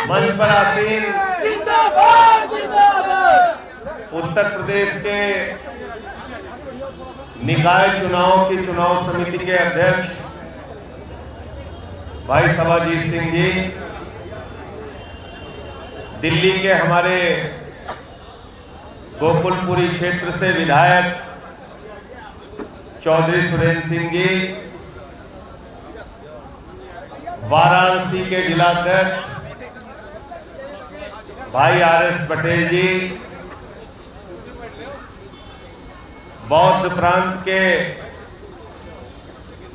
मंच पर आसीन जिंदाबाद जिंदाबाद उत्तर प्रदेश के निकाय चुनाव की चुनाव समिति के अध्यक्ष भाई सभाजीत सिंह जी, दिल्ली के हमारे गोकुलपुरी क्षेत्र से विधायक चौधरी सुरेंद्र सिंह जी, वाराणसी के जिलाध्यक्ष भाई आर.एस. पटेल जी, बौद्ध प्रांत के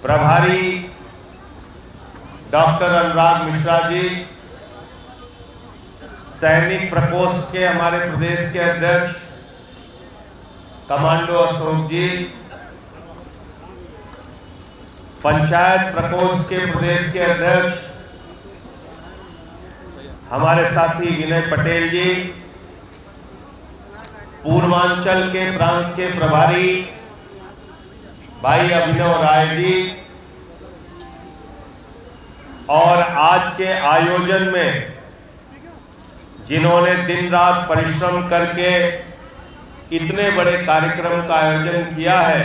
प्रभारी डॉक्टर अनुराग मिश्रा जी, सैनिक प्रकोष्ठ के हमारे प्रदेश के अध्यक्ष कमांडो अशोक जी, पंचायत प्रकोष्ठ के प्रदेश के अध्यक्ष हमारे साथी विनय पटेल जी, पूर्वांचल के प्रांत के प्रभारी भाई अभिनव राय जी, और आज के आयोजन में जिन्होंने दिन रात परिश्रम करके इतने बड़े कार्यक्रम का आयोजन किया है,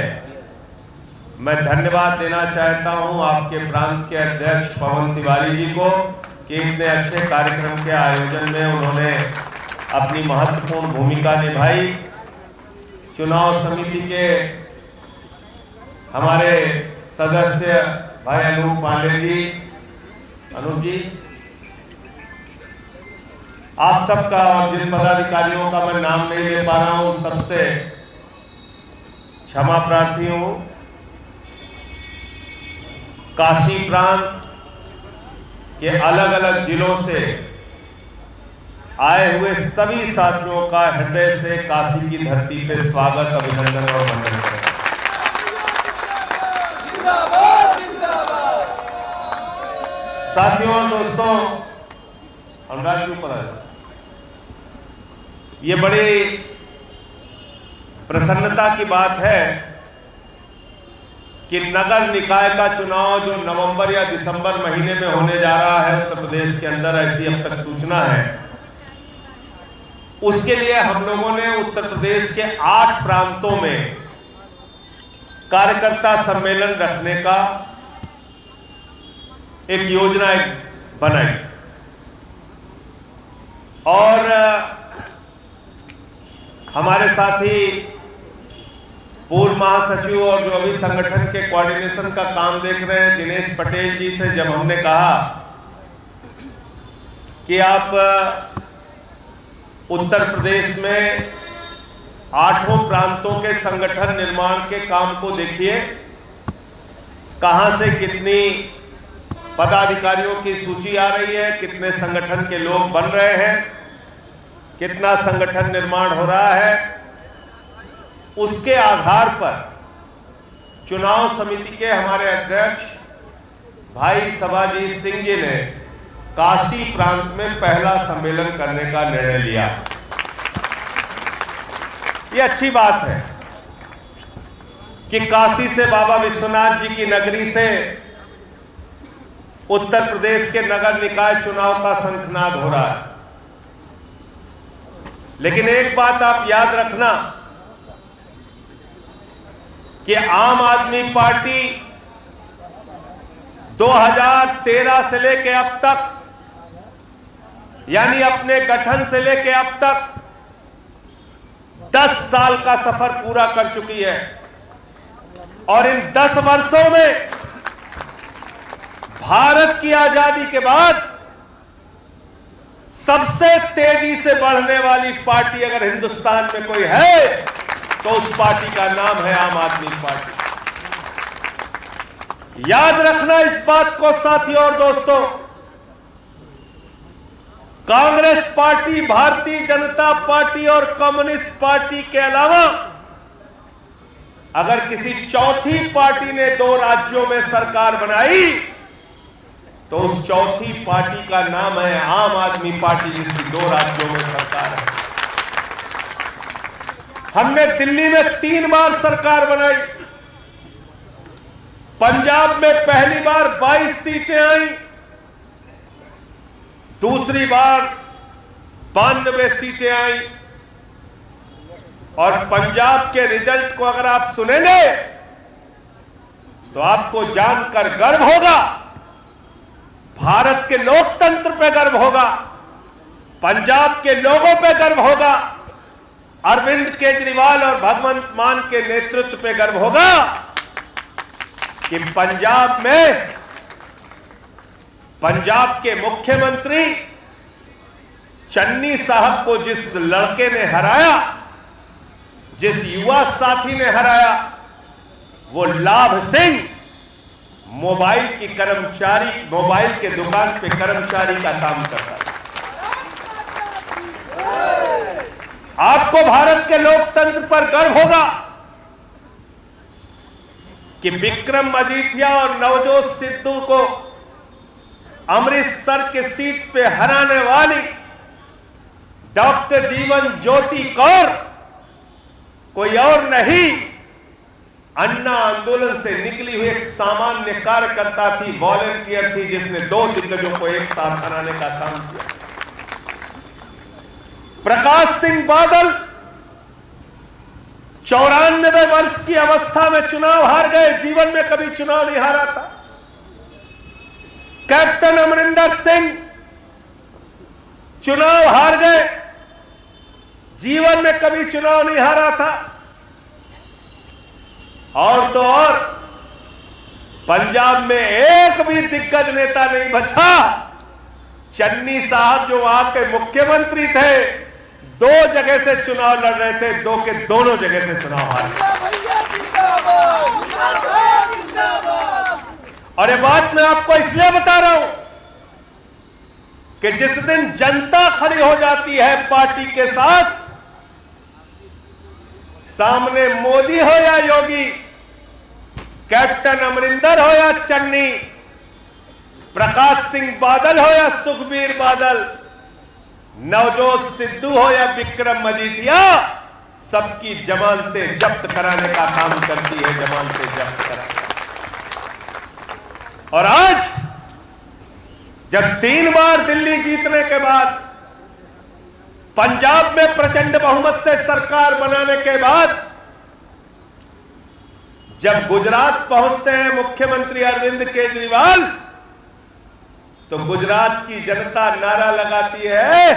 मैं धन्यवाद देना चाहता हूं आपके प्रांत के अध्यक्ष पवन तिवारी जी को कि इतने अच्छे कार्यक्रम के आयोजन में उन्होंने अपनी महत्वपूर्ण भूमिका निभाई। चुनाव समिति के हमारे सदस्य भाई अनूप पांडे जी, अनूप जी, आप सबका और जिन पदाधिकारियों का मैं नाम नहीं ले पा रहा हूं सबसे क्षमा प्रार्थी हूं। काशी प्रांत के अलग अलग जिलों से आए हुए सभी साथियों का हृदय से काशी की धरती पे स्वागत, अभिनंदन और वंदन करें। साथियों और दोस्तों, अनुराग के ऊपर आए, ये बड़ी प्रसन्नता की बात है कि नगर निकाय का चुनाव जो नवंबर या दिसंबर महीने में होने जा रहा है उत्तर प्रदेश के अंदर, ऐसी अब तक सूचना है, उसके लिए हम लोगों ने उत्तर प्रदेश के 8 प्रांतों में कार्यकर्ता सम्मेलन रखने का एक योजना बनाई। और हमारे साथी पूर्व महासचिव और जो अभी संगठन के कोऑर्डिनेशन का काम देख रहे हैं दिनेश पटेल जी से जब हमने कहा कि आप उत्तर प्रदेश में 8 प्रांतों के संगठन निर्माण के काम को देखिए, कहां से कितनी पदाधिकारियों की सूची आ रही है, कितने संगठन के लोग बन रहे हैं, कितना संगठन निर्माण हो रहा है, उसके आधार पर चुनाव समिति के हमारे अध्यक्ष भाई सभाजीत सिंह जी ने काशी प्रांत में पहला सम्मेलन करने का निर्णय लिया। ये अच्छी बात है कि काशी से बाबा विश्वनाथ जी की नगरी से उत्तर प्रदेश के नगर निकाय चुनाव का शंखनाद हो रहा है। लेकिन एक बात आप याद रखना कि आम आदमी पार्टी 2013 से लेके अब तक, यानी अपने गठन से लेके अब तक 10 साल का सफर पूरा कर चुकी है। और इन 10 वर्षों में भारत की आजादी के बाद सबसे तेजी से बढ़ने वाली पार्टी अगर हिंदुस्तान में कोई है तो उस पार्टी का नाम है आम आदमी पार्टी। याद रखना इस बात को साथियों और दोस्तों, कांग्रेस पार्टी, भारतीय जनता पार्टी और कम्युनिस्ट पार्टी के अलावा अगर किसी चौथी पार्टी ने 2 राज्यों में सरकार बनाई तो उस चौथी पार्टी का नाम है आम आदमी पार्टी, जिसकी 2 राज्यों में सरकार है। हमने दिल्ली में 3 बार सरकार बनाई, पंजाब में पहली बार 22 सीटें आई, दूसरी बार 92 सीटें आई। और पंजाब के रिजल्ट को अगर आप सुनेंगे तो आपको जानकर गर्व होगा, भारत के लोकतंत्र पे गर्व होगा, पंजाब के लोगों पे गर्व होगा, अरविंद केजरीवाल और भगवंत मान के नेतृत्व पे गर्व होगा कि पंजाब में पंजाब के मुख्यमंत्री चन्नी साहब को जिस लड़के ने हराया, जिस युवा साथी ने हराया, वो लाभ सिंह मोबाइल की कर्मचारी, मोबाइल के दुकान पे कर्मचारी का काम करता है। आपको भारत के लोकतंत्र पर गर्व होगा कि विक्रम मजीठिया और नवजोत सिद्धू को अमृतसर के सीट पे हराने वाली डॉक्टर जीवन ज्योति कौर कोई और नहीं, अन्ना आंदोलन से निकली हुई एक सामान्य कार्यकर्ता थी, वॉलंटियर थी, जिसने 2 दिग्गजों को एक साथ हराने का काम किया। प्रकाश सिंह बादल 94 वर्ष की अवस्था में चुनाव हार गए, जीवन में कभी चुनाव नहीं हारा था। कैप्टन अमरिंदर सिंह चुनाव हार गए, जीवन में कभी चुनाव नहीं हारा था। और तो और पंजाब में एक भी दिग्गज नेता नहीं बचा। चन्नी साहब जो वहां के मुख्यमंत्री थे, 2 जगह से चुनाव लड़ रहे थे, 2 के दोनों जगह से चुनाव हार गए। और ये बात मैं आपको इसलिए बता रहा हूं कि जिस दिन जनता खड़ी हो जाती है पार्टी के साथ, सामने मोदी हो या योगी, कैप्टन अमरिंदर हो या चन्नी, प्रकाश सिंह बादल हो या सुखबीर बादल, नवजोत सिद्धू हो या विक्रम मजीठिया, सबकी जमानतें जब्त कराने का काम करती है, जमानतें जब्त कराने। और आज जब 3 बार दिल्ली जीतने के बाद, पंजाब में प्रचंड बहुमत से सरकार बनाने के बाद, जब गुजरात पहुंचते हैं मुख्यमंत्री अरविंद केजरीवाल, तो गुजरात की जनता नारा लगाती है,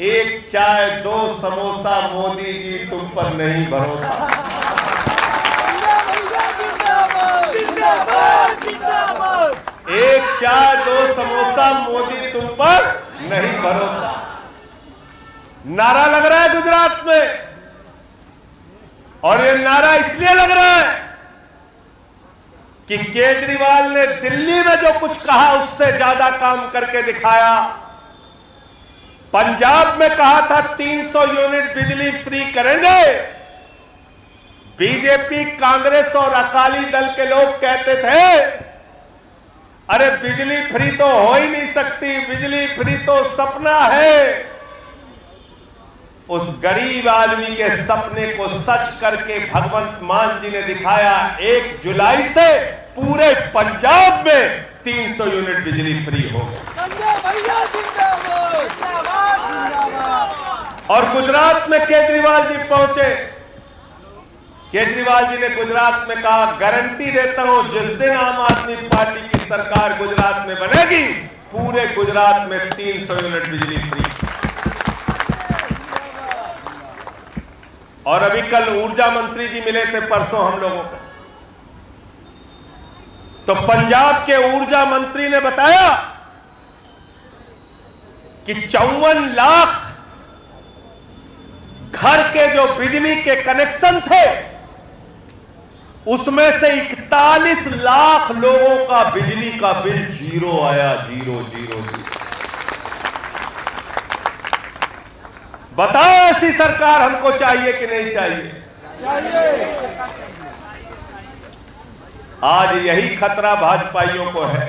1 चाय 2 समोसा, मोदी जी तुम पर नहीं भरोसा। एक चाय 2 समोसा, मोदी तुम पर नहीं भरोसा, नारा लग रहा है गुजरात में। और ये नारा इसलिए लग रहा है कि केजरीवाल ने दिल्ली में जो कुछ कहा उससे ज्यादा काम करके दिखाया। पंजाब में कहा था 300 यूनिट बिजली फ्री करेंगे, बीजेपी, कांग्रेस और अकाली दल के लोग कहते थे अरे बिजली फ्री तो हो ही नहीं सकती, बिजली फ्री तो सपना है। उस गरीब आदमी के सपने को सच करके भगवंत मान जी ने दिखाया। 1 जुलाई से पूरे पंजाब में 300 यूनिट बिजली फ्री हो गई। और गुजरात में केजरीवाल जी पहुंचे। केजरीवाल जी ने गुजरात में कहा, गारंटी देता हूं जिस दिन आम आदमी पार्टी की सरकार गुजरात में बनेगी, पूरे गुजरात में 300 यूनिट बिजली फ्री। और अभी कल ऊर्जा मंत्री जी मिले थे, परसों हम लोगों को, तो पंजाब के ऊर्जा मंत्री ने बताया कि 54 लाख घर के जो बिजली के कनेक्शन थे, उसमें से 41 लाख लोगों का बिजली का बिल 0 आया। 0 0 0। बताओ ऐसी सरकार हमको चाहिए कि नहीं चाहिए? आज यही खतरा भाजपाइयों को है,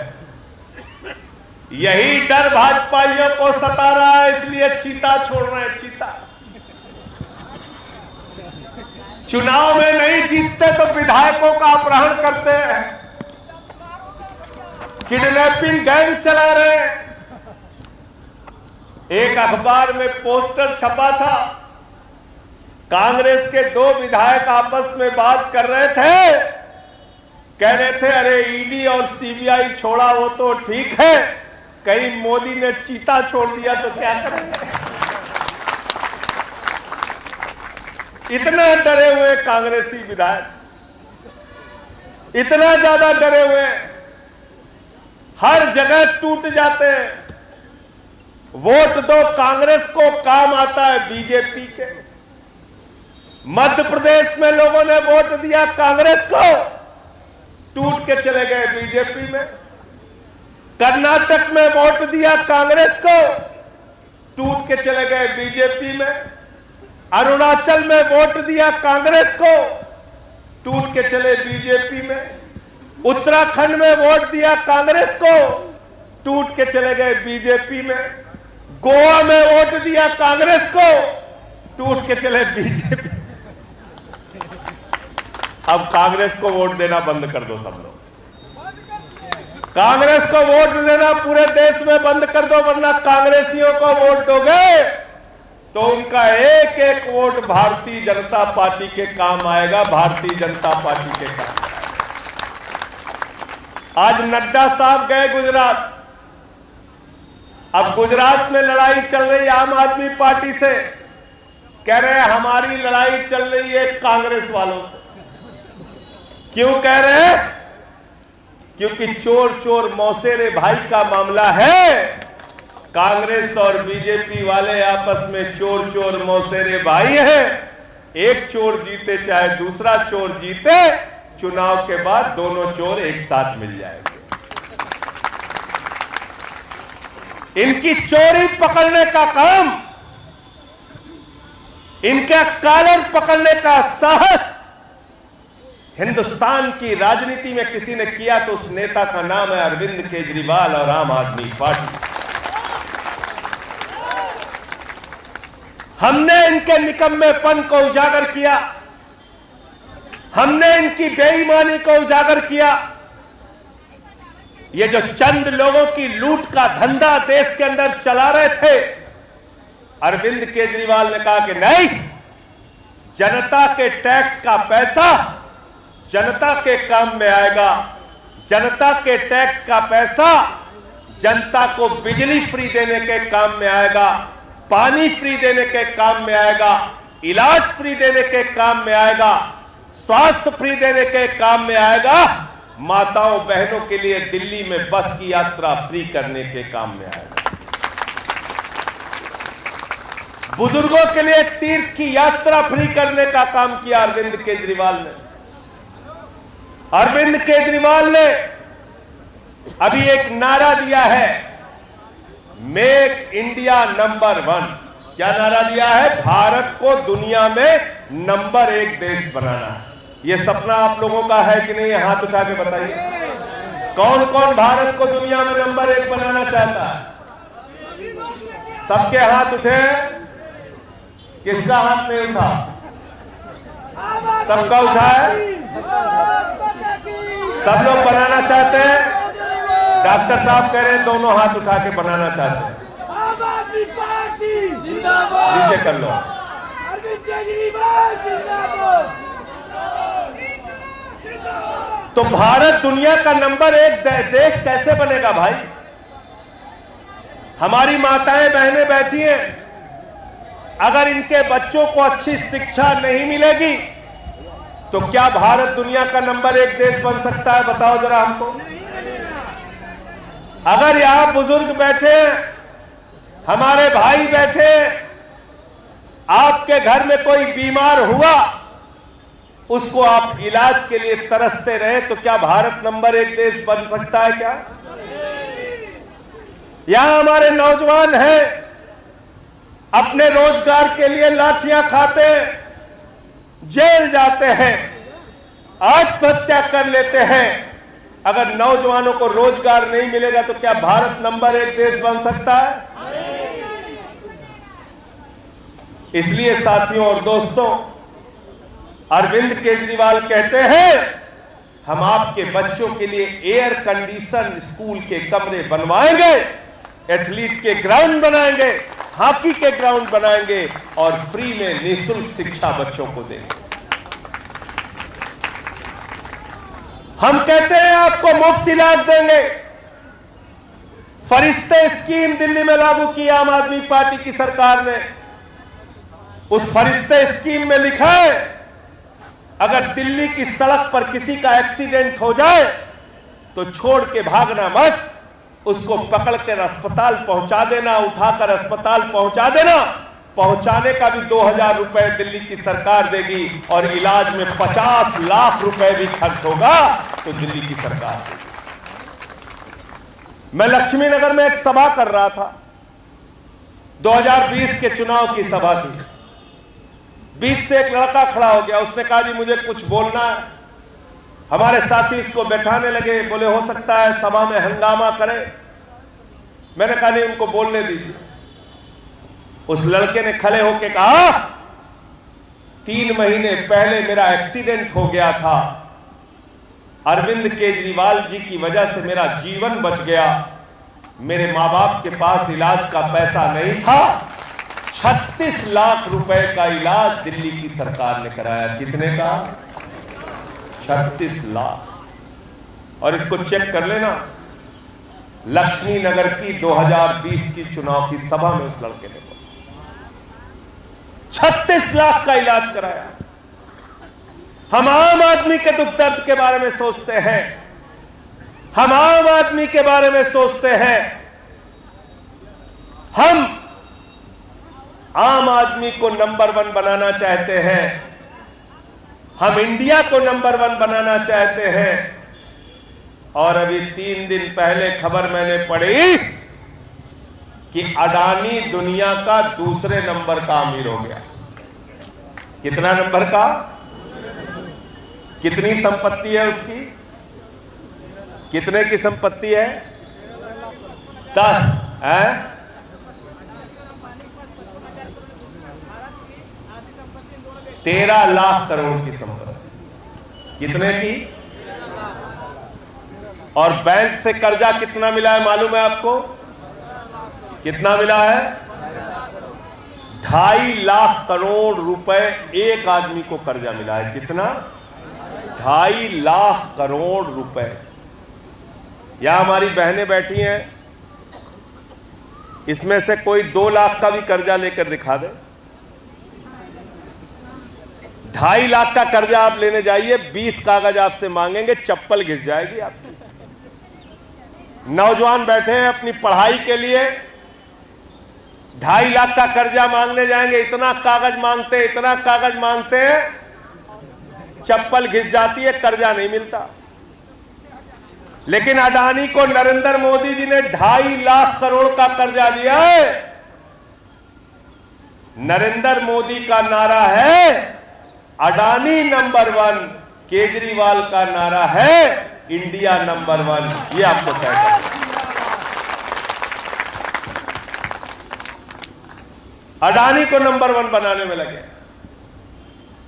यही डर भाजपाइयों को सता रहा है, इसलिए चीता छोड़ रहे हैं। चीता चुनाव में नहीं जीतते तो विधायकों का अपहरण करते हैं, किडनैपिंग गैंग चला रहे हैं, एक अखबार में पोस्टर छपा था, कांग्रेस के 2 विधायक आपस में बात कर रहे थे, कह रहे थे अरे ईडी और सीबीआई छोड़ा वो तो ठीक है, कहीं मोदी ने चीता छोड़ दिया तो क्या करेंगे। इतना डरे हुए कांग्रेसी विधायक, इतना ज्यादा डरे हुए, हर जगह टूट जाते हैं। वोट दो कांग्रेस को, काम आता है बीजेपी के। मध्य प्रदेश में लोगों ने वोट दिया कांग्रेस को, टूट के चले गए बीजेपी में। कर्नाटक में वोट दिया कांग्रेस को, टूट के चले गए बीजेपी में। अरुणाचल में वोट दिया कांग्रेस को, टूट के चले बीजेपी में। उत्तराखंड में वोट दिया कांग्रेस को, टूट के चले गए बीजेपी में। गोवा में वोट दिया कांग्रेस को, टूट के चले बीजेपी। अब कांग्रेस को वोट देना बंद कर दो सब लोग, कांग्रेस को वोट देना पूरे देश में बंद कर दो, वरना कांग्रेसियों को वोट दोगे तो उनका एक एक वोट भारतीय जनता पार्टी के काम आएगा, भारतीय जनता पार्टी के काम। आज नड्डा साहब गए गुजरात, अब गुजरात में लड़ाई चल रही आम आदमी पार्टी से, कह रहे हैं हमारी लड़ाई चल रही है कांग्रेस वालों से। क्यों कह रहे हैं? क्योंकि चोर चोर मौसेरे भाई का मामला है। कांग्रेस और बीजेपी वाले आपस में चोर चोर मौसेरे भाई हैं। एक चोर जीते चाहे दूसरा चोर जीते, चुनाव के बाद दोनों चोर एक साथ मिल जाएंगे। इनकी चोरी पकड़ने का काम, इनका कॉलर पकड़ने का साहस हिंदुस्तान की राजनीति में किसी ने किया तो उस नेता का नाम है अरविंद केजरीवाल और आम आदमी पार्टी। हमने इनके निकम्मेपन को उजागर किया, हमने इनकी बेईमानी को उजागर किया। ये जो चंद लोगों की लूट का धंधा देश के अंदर चला रहे थे, अरविंद केजरीवाल ने कहा कि नहीं, जनता के टैक्स का पैसा जनता के काम में आएगा। जनता के टैक्स का पैसा जनता को बिजली फ्री देने के काम में आएगा, पानी फ्री देने के काम में आएगा, इलाज फ्री देने के काम में आएगा, स्वास्थ्य फ्री देने के काम में आएगा, माताओं बहनों के लिए दिल्ली में बस की यात्रा फ्री करने के काम में आएगा, बुजुर्गों के लिए तीर्थ की यात्रा फ्री करने का काम किया अरविंद केजरीवाल ने। अरविंद केजरीवाल ने अभी एक नारा दिया है, मेक इंडिया नंबर 1। क्या नारा दिया है? भारत को दुनिया में नंबर 1 देश बनाना है। यह सपना आप लोगों का है कि नहीं? हाथ उठा के बताइए, कौन कौन भारत को दुनिया में नंबर 1 बनाना चाहता है? सबके हाथ उठे, किसका हाथ नहीं उठा? सबका उठा है। सब लोग बनाना चाहते हैं। डॉक्टर साहब कह रहे हैं दोनों हाथ उठा के बनाना चाहते हैं। आम आदमी पार्टी जिंदाबाद। नीचे कर लो। अरविंद केजरीवाल जिंदाबाद। तो भारत दुनिया का नंबर 1 देश कैसे बनेगा भाई? हमारी माताएं बहनें बैठी हैं, अगर इनके बच्चों को अच्छी शिक्षा नहीं मिलेगी तो क्या भारत दुनिया का नंबर 1 देश बन सकता है? बताओ जरा हमको। अगर यहां बुजुर्ग बैठे, हमारे भाई बैठे, आपके घर में कोई बीमार हुआ, उसको आप इलाज के लिए तरसते रहे, तो क्या भारत नंबर 1 देश बन सकता है? क्या यहां हमारे नौजवान हैं, अपने रोजगार के लिए लाठियां खाते, जेल जाते हैं, आत्महत्या कर लेते हैं। अगर नौजवानों को रोजगार नहीं मिलेगा तो क्या भारत नंबर 1 देश बन सकता है? इसलिए साथियों और दोस्तों, अरविंद केजरीवाल कहते हैं हम आपके बच्चों के लिए एयर कंडीशन स्कूल के कमरे बनवाएंगे, एथलीट के ग्राउंड बनाएंगे, हॉकी के ग्राउंड बनाएंगे और फ्री में निःशुल्क शिक्षा बच्चों को देंगे। हम कहते हैं आपको मुफ्त इलाज देंगे। फरिश्ते स्कीम दिल्ली में लागू की आम आदमी पार्टी की सरकार ने। उस फरिश्ते स्कीम में लिखा है अगर दिल्ली की सड़क पर किसी का एक्सीडेंट हो जाए तो छोड़ के भागना मत, उसको पकड़कर अस्पताल पहुंचा देना, उठाकर अस्पताल पहुंचा देना। पहुंचाने का भी 2000 रुपए दिल्ली की सरकार देगी और इलाज में 50 लाख रुपए भी खर्च होगा तो दिल्ली की सरकार देगी। मैं लक्ष्मी नगर में एक सभा कर रहा था, 2020 के चुनाव की सभा थी। बीच से एक लड़का खड़ा हो गया, उसने कहा जी मुझे कुछ बोलना है। हमारे साथी इसको बैठाने लगे, बोले हो सकता है सभा में हंगामा करे। मैंने कहा नहीं, उनको बोलने दीजिए। उस लड़के ने खड़े होकर कहा 3 महीने पहले मेरा एक्सीडेंट हो गया था, अरविंद केजरीवाल जी की वजह से मेरा जीवन बच गया। मेरे माँ बाप के पास इलाज का पैसा नहीं था, 36 लाख रुपए का इलाज दिल्ली की सरकार ने कराया। कितने का? 36 लाख। और इसको चेक कर लेना, लक्ष्मी नगर की 2020 की चुनाव की सभा में उस लड़के ने 36 लाख का इलाज कराया। हम आम आदमी के दुख दर्द के बारे में सोचते हैं, हम आम आदमी के बारे में सोचते हैं। हम आम आदमी को नंबर 1 बनाना चाहते हैं, हम इंडिया को नंबर 1 बनाना चाहते हैं। और अभी 3 दिन पहले खबर मैंने पढ़ी कि अडानी दुनिया का दूसरे नंबर का अमीर हो गया। कितना नंबर का? कितनी संपत्ति है उसकी? कितने की संपत्ति है? 13 लाख करोड़ की संपत्ति। कितने की? और बैंक से कर्जा कितना मिला है मालूम है आपको? कितना मिला है? 2.5 लाख करोड़ रुपए एक आदमी को कर्जा मिला है। कितना? 2.5 लाख करोड़ रुपए। यहां हमारी बहनें बैठी हैं, इसमें से कोई 2 लाख का भी कर्जा लेकर दिखा दे। 2.5 लाख का कर्जा आप लेने जाइए, 20 कागज आपसे मांगेंगे, चप्पल घिस जाएगी आपकी। नौजवान बैठे हैं अपनी पढ़ाई के लिए, 2.5 लाख का कर्जा मांगने जाएंगे, इतना कागज मांगते, इतना कागज मांगते हैं, चप्पल घिस जाती है, कर्जा नहीं मिलता। लेकिन अडानी को नरेंद्र मोदी जी ने 2.5 लाख करोड़ का कर्जा दिया है। नरेंद्र मोदी का नारा है अडानी नंबर 1, केजरीवाल का नारा है इंडिया नंबर 1। ये आपको तय करना। अडानी को नंबर 1 बनाने में लगे,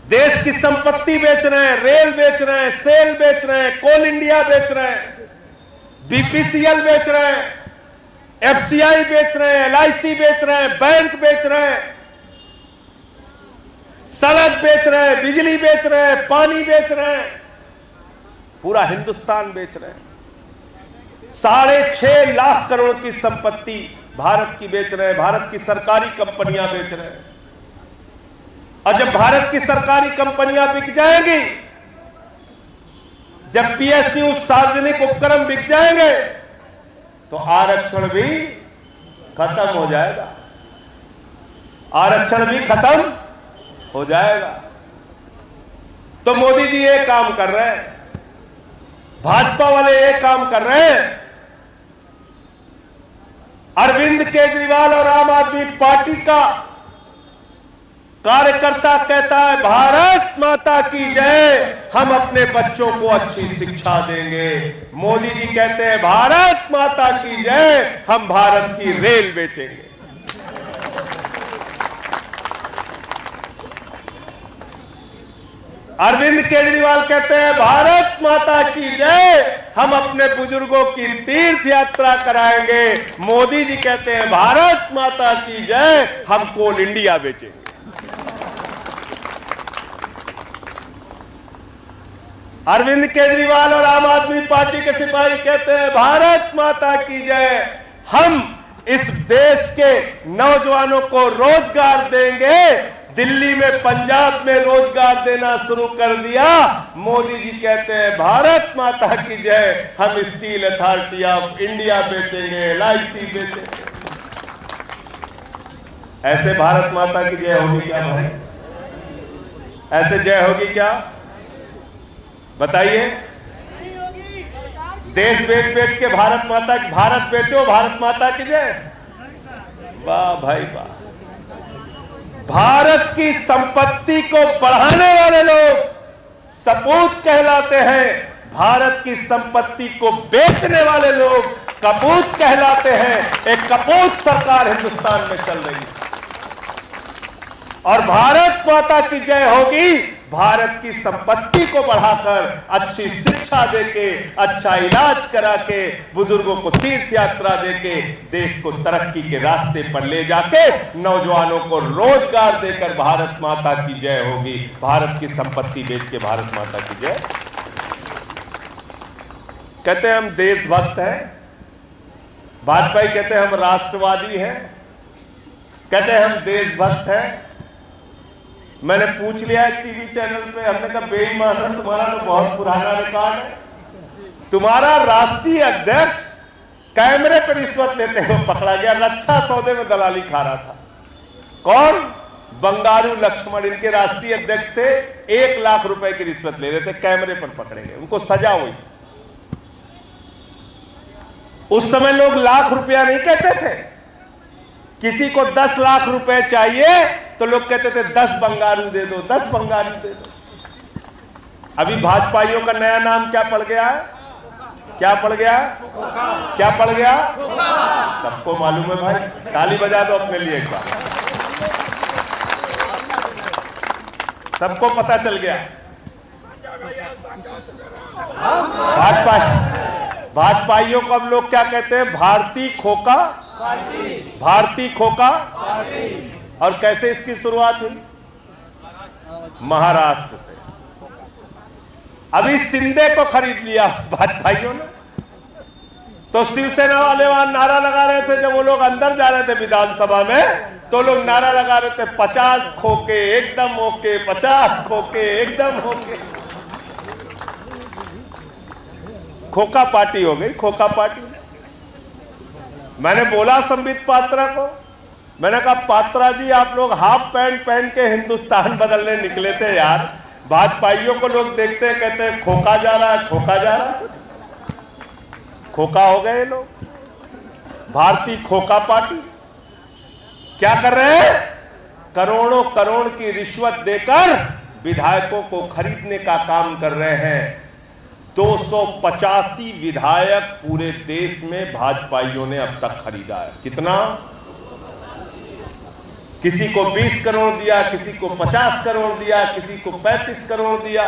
देश की संपत्ति बेच रहे हैं, रेल बेच रहे हैं, सेल बेच रहे हैं, कोल इंडिया बेच रहे हैं, बीपीसीएल बेच रहे हैं, एफसीआई बेच रहे हैं, एलआईसी बेच रहे हैं, बैंक बेच रहे हैं, सड़क बेच रहे हैं, बिजली बेच रहे हैं, पानी बेच रहे हैं, पूरा हिंदुस्तान बेच रहे हैं। 6.5 लाख करोड़ की संपत्ति भारत की बेच रहे हैं, भारत की सरकारी कंपनियां बेच रहे हैं। और जब भारत की सरकारी कंपनियां बिक जाएंगी, जब पीएसयू सार्वजनिक उपक्रम बिक जाएंगे, तो आरक्षण भी खत्म हो जाएगा। आरक्षण भी खत्म हो जाएगा। तो मोदी जी ये काम कर रहे हैं, भाजपा वाले ये काम कर रहे हैं। अरविंद केजरीवाल और आम आदमी पार्टी का कार्यकर्ता कहता है भारत माता की जय, हम अपने बच्चों को अच्छी शिक्षा देंगे। मोदी जी कहते हैं भारत माता की जय, हम भारत की रेल बेचेंगे। अरविंद केजरीवाल कहते हैं भारत माता की जय, हम अपने बुजुर्गों की तीर्थ यात्रा कराएंगे। मोदी जी कहते हैं भारत माता की जय, हम कोल इंडिया बेचेंगे। अरविंद केजरीवाल और आम आदमी पार्टी के सिपाही कहते हैं भारत माता की जय, हम इस देश के नौजवानों को रोजगार देंगे। दिल्ली में, पंजाब में रोजगार देना शुरू कर दिया। मोदी जी कहते हैं भारत माता की जय, हम स्टील अथॉरिटी ऑफ इंडिया बेचेंगे, LIC बेचेंगे। ऐसे भारत माता की जय होगी क्या भाई? ऐसे जय होगी क्या? बताइए। देश बेच बेच के भारत बेचो, भारत माता की जय। वाह भाई वाह। भारत की संपत्ति को बढ़ाने वाले लोग सपूत कहलाते हैं, भारत की संपत्ति को बेचने वाले लोग कपूत कहलाते हैं। एक कपूत सरकार हिंदुस्तान में चल रही है और भारत माता की जय होगी भारत की संपत्ति को बढ़ाकर, अच्छी शिक्षा देके, अच्छा इलाज करा के, बुजुर्गों को तीर्थ यात्रा देके, देश को तरक्की के रास्ते पर ले जाके, नौजवानों को रोजगार देकर भारत माता की जय होगी। भारत की संपत्ति बेच के भारत माता की जय। कहते हैं हम देशभक्त हैं, वाजपेयी कहते हैं हम राष्ट्रवादी हैं, कहते हैं हम देशभक्त हैं। मैंने पूछ लिया है टीवी चैनल पे, हमने कहा बेईमान, तुम्हारा तो बहुत पुराना रिकॉर्ड है। तुम्हारा राष्ट्रीय अध्यक्ष कैमरे पर रिश्वत लेते हुए पकड़ा गया, रक्षा सौदे में दलाली खा रहा था। कौन? बंगारू लक्ष्मण, इनके राष्ट्रीय अध्यक्ष थे। 1 लाख रुपए की रिश्वत ले रहे थे, कैमरे पर पकड़े गए, उनको सजा हुई। उस समय लोग लाख रुपया नहीं कहते थे, किसी को 10 लाख रुपए चाहिए तो लोग कहते थे 10 बंगारू दे दो, 10 बंगारू दे दो। अभी भाजपाइयों का नया नाम क्या पड़ गया है? क्या पड़ गया? क्या पड़ गया? सबको मालूम है भाई, ताली बजा दो अपने लिए एक बार। सबको पता चल गया। भाजपाइयों को अब लोग क्या कहते हैं? भारतीय खोका, भारतीय खोका। और कैसे इसकी शुरुआत हुई? महाराष्ट्र से। अभी शिंदे को खरीद लिया भाजपाइयों ने, तो शिवसेना वाले वहां नारा लगा रहे थे, जब वो लोग अंदर जा रहे थे विधानसभा में, तो लोग नारा लगा रहे थे 50 खोके एकदम ओके, 50 खोके एकदम ओके। खोका पार्टी हो गई, खोका पार्टी। मैंने बोला संबित पात्रा को, मैंने कहा पात्रा जी आप लोग हाफ पैंट पहन के हिंदुस्तान बदलने निकले थे यार। भाजपाइयों को लोग देखते हैं, कहते हैं खोका जा रहा है, खोका जा रहा है। खोका हो गए लोग, भारतीय खोका पार्टी। क्या कर रहे हैं? करोड़ों करोड़ की रिश्वत देकर विधायकों को खरीदने का काम कर रहे हैं। 285 विधायक पूरे देश में भाजपाइयों ने अब तक खरीदा है। कितना? किसी को 20 करोड़ दिया, किसी को 50 करोड़ दिया, किसी को 35 करोड़ दिया।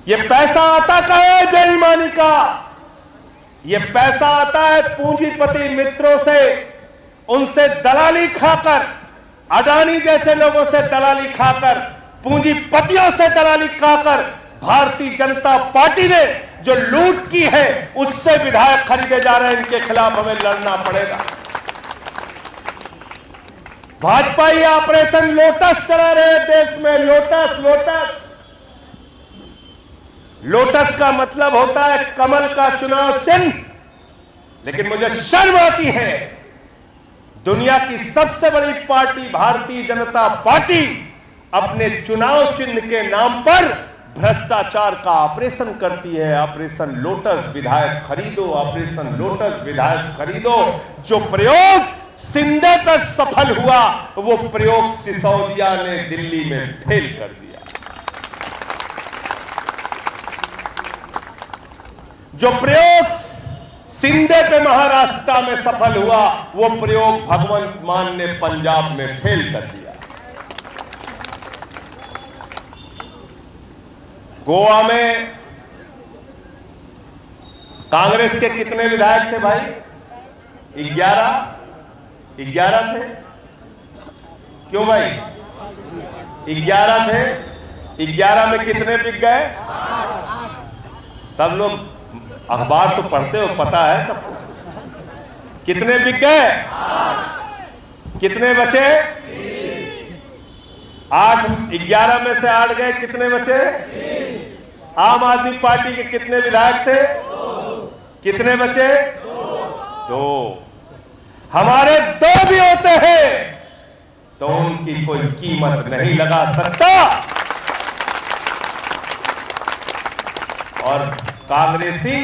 ये पैसा आता कहाँ है? बेईमानी का। ये पैसा आता है पूंजीपति मित्रों से, उनसे दलाली खाकर, अडानी जैसे लोगों से दलाली खाकर, पूंजीपतियों से दलाली खाकर भारतीय जनता पार्टी ने जो लूट की है, उससे विधायक खरीदे जा रहे हैं। इनके खिलाफ हमें लड़ना पड़ेगा। भाजपा ये ऑपरेशन लोटस चला रहे हैं देश में। लोटस, लोटस, लोटस का मतलब होता है कमल का चुनाव चिन्ह। लेकिन मुझे शर्म आती है, दुनिया की सबसे बड़ी पार्टी भारतीय जनता पार्टी अपने चुनाव चिन्ह के नाम पर भ्रष्टाचार का ऑपरेशन करती है। ऑपरेशन लोटस विधायक खरीदो, ऑपरेशन लोटस विधायक खरीदो। जो प्रयोग शिंदे पर सफल हुआ, वो प्रयोग सिसोदिया ने दिल्ली में फेल कर दिया। जो प्रयोग शिंदे पे महाराष्ट्र में सफल हुआ, वो प्रयोग भगवंत मान ने पंजाब में फेल कर दिया। गोवा में कांग्रेस के कितने विधायक थे भाई? 11 थे। क्यों भाई? 11 थे। 11 में कितने बिक गए? सब लोग अखबार तो पढ़ते हो, पता है सबको। कितने बिक गए? कितने बचे? 8। 11 में से 8 गए, कितने बचे? आम आदमी पार्टी के कितने विधायक थे? कितने बचे? 2। हमारे 2 भी होते हैं तो उनकी कोई कीमत नहीं लगा सकता। और कांग्रेसी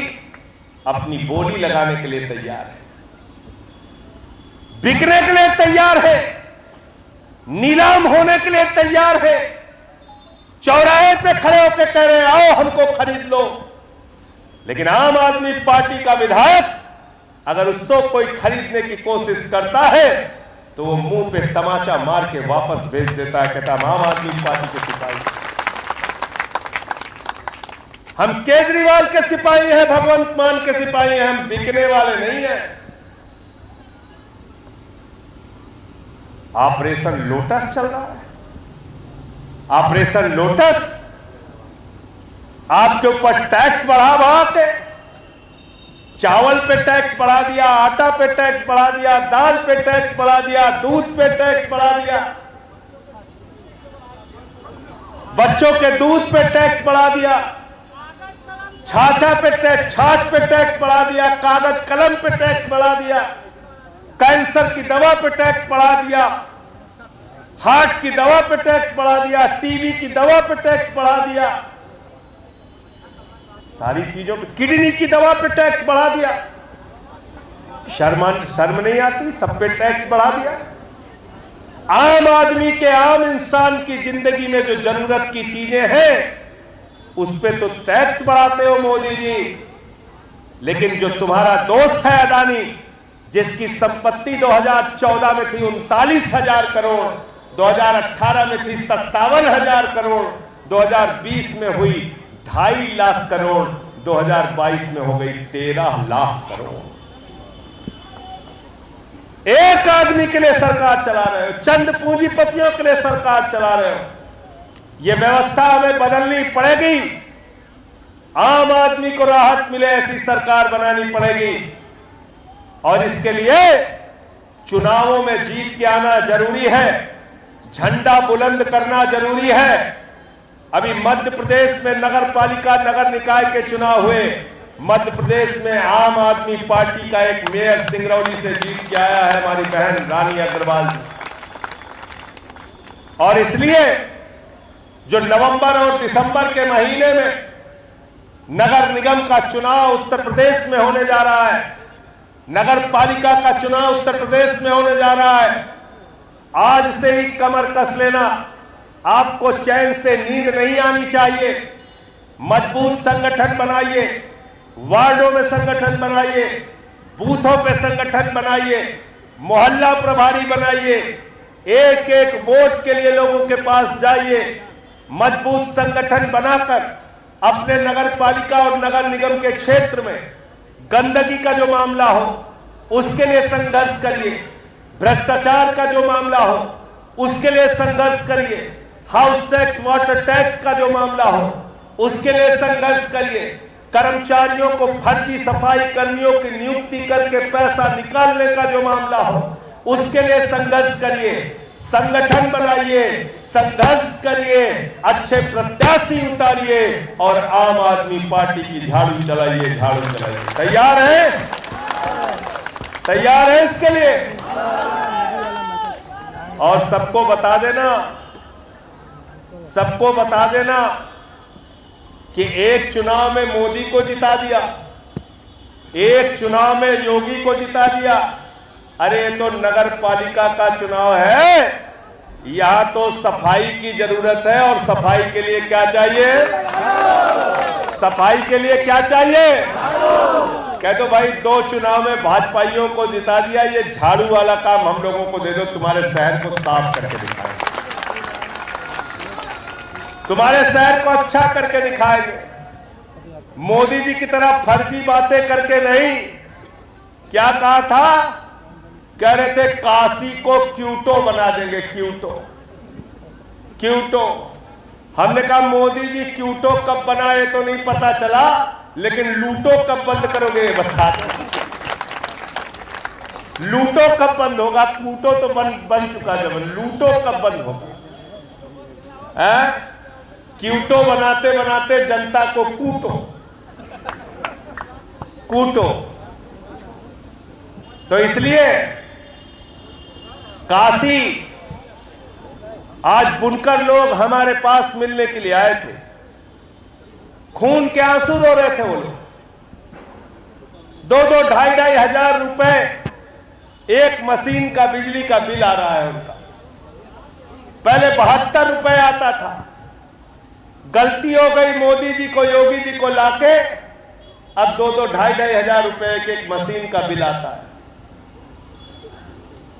अपनी बोली लगाने के लिए तैयार है, बिकने के लिए तैयार है, नीलाम होने के लिए तैयार है। चौराहे पे खड़े होकर कह रहे हैं आओ हमको खरीद लो। लेकिन आम आदमी पार्टी का विधायक अगर उसको कोई खरीदने की कोशिश करता है तो वो मुंह पे तमाचा मार के वापस भेज देता है, कहता हम आम आदमी पार्टी के सिपाही, हम केजरीवाल के सिपाही हैं, भगवंत मान के सिपाही हैं, हम बिकने वाले नहीं हैं। ऑपरेशन लोटस चल रहा है। ऑपरेशन लोटस आपके ऊपर टैक्स बढ़ा के, चावल पे टैक्स बढ़ा दिया, आटा पे टैक्स बढ़ा दिया, दाल पे टैक्स बढ़ा दिया, दूध पे टैक्स बढ़ा दिया, बच्चों के दूध पे टैक्स बढ़ा दिया, छाछ पे टैक्स बढ़ा दिया, कागज कलम पे टैक्स बढ़ा दिया, कैंसर की दवा पे टैक्स बढ़ा दिया, हार्ट की दवा पे टैक्स बढ़ा दिया, टीबी की दवा पे टैक्स बढ़ा दिया, सारी चीजों पे, किडनी की दवा पे टैक्स बढ़ा दिया। शर्म नहीं आती? सब पे टैक्स बढ़ा दिया। आम आदमी के, आम इंसान की जिंदगी में जो जरूरत की चीजें हैं उस पे तो टैक्स बढ़ाते हो मोदी जी। लेकिन जो तुम्हारा दोस्त है अदानी, जिसकी संपत्ति 2014 में थी 39,000 करोड़, 2018 में थी 57,000 करोड़, 2020 में हुई 2.5 लाख करोड़, 2022 में हो गई 13 लाख करोड़। एक आदमी के लिए सरकार चला रहे हो, चंद पूंजीपतियों के लिए सरकार चला रहे हो। यह व्यवस्था हमें बदलनी पड़ेगी। आम आदमी को राहत मिले ऐसी सरकार बनानी पड़ेगी और इसके लिए चुनावों में जीत के आना जरूरी है, झंडा बुलंद करना जरूरी है। अभी मध्य प्रदेश में नगर पालिका, नगर निकाय के चुनाव हुए। मध्य प्रदेश में आम आदमी पार्टी का एक मेयर सिंगरौली से जीत के आया है, हमारी बहन रानी अग्रवाल। और इसलिए जो नवंबर और दिसंबर के महीने में नगर निगम का चुनाव उत्तर प्रदेश में होने जा रहा है, नगर पालिका का चुनाव उत्तर प्रदेश में होने जा रहा है, आज से ही कमर कस लेना। आपको चैन से नींद नहीं आनी चाहिए। मजबूत संगठन बनाइए, वार्डों में संगठन बनाइए, बूथों पे संगठन बनाइए, मोहल्ला प्रभारी बनाइए, एक एक वोट के लिए लोगों के पास जाइए। मजबूत संगठन बनाकर अपने नगर पालिका और नगर निगम के क्षेत्र में गंदगी का जो मामला हो उसके लिए संघर्ष करिए, भ्रष्टाचार का जो मामला हो उसके लिए संघर्ष करिए, हाउस टैक्स, वाटर टैक्स का जो मामला हो उसके लिए संघर्ष करिए, कर्मचारियों को फर्जी सफाई कर्मियों की नियुक्ति करके पैसा निकालने का जो मामला हो उसके लिए संघर्ष करिए, संगठन बनाइए, संघर्ष करिए, अच्छे प्रत्याशी उतारिए और आम आदमी पार्टी की झाड़ू चलाइए, झाड़ू चलाइए। तैयार है? तैयार है इसके लिए? और सबको बता देना, सबको बता देना कि एक चुनाव में मोदी को जिता दिया, एक चुनाव में योगी को जिता दिया। अरे ये तो नगर पालिका का चुनाव है, यहां तो सफाई की जरूरत है। और सफाई के लिए क्या चाहिए? सफाई के लिए क्या चाहिए? कह दो भाई 2 चुनाव में भाजपाइयों को जिता दिया, ये झाड़ू वाला काम हम लोगों को दे दो, तुम्हारे शहर को साफ करके दिखाएंगे, तुम्हारे शहर को अच्छा करके दिखाएंगे। मोदी जी की तरह फर्जी बातें करके नहीं। क्या कहा था? कह रहे थे काशी को क्यूटो बना देंगे, क्यूटो क्यूटो। हमने कहा मोदी जी क्यूटो कब बनाए तो नहीं पता चला, लेकिन लूटो कब बंद करोगे ये बता दो। लूटो कब बंद होगा? क्यूटो तो बन चुका जब, लूटो कब बंद होगा? क्यूटो बनाते बनाते जनता को कूटो कूटो। तो इसलिए काशी, आज बुनकर लोग हमारे पास मिलने के लिए आए थे, खून के आंसू रो रहे थे वो लोग। 2-2, 2,500 हजार रुपए एक मशीन का बिजली का बिल आ रहा है उनका। पहले 72 रुपए आता था। गलती हो गई मोदी जी को, योगी जी को लाके अब 2-2, 2,500 हजार रुपए के एक मशीन का बिल आता है।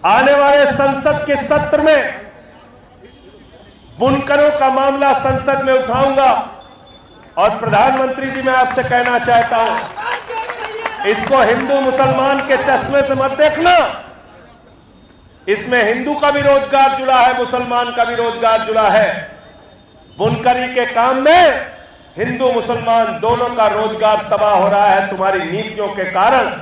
आने वाले संसद के सत्र में बुनकरों का मामला संसद में उठाऊंगा। और प्रधानमंत्री जी, मैं आपसे कहना चाहता हूं, इसको हिंदू मुसलमान के चश्मे से मत देखना। इसमें हिंदू का भी रोजगार जुड़ा है, मुसलमान का भी रोजगार जुड़ा है। बुनकरी के काम में हिंदू मुसलमान दोनों का रोजगार तबाह हो रहा है तुम्हारी नीतियों के कारण।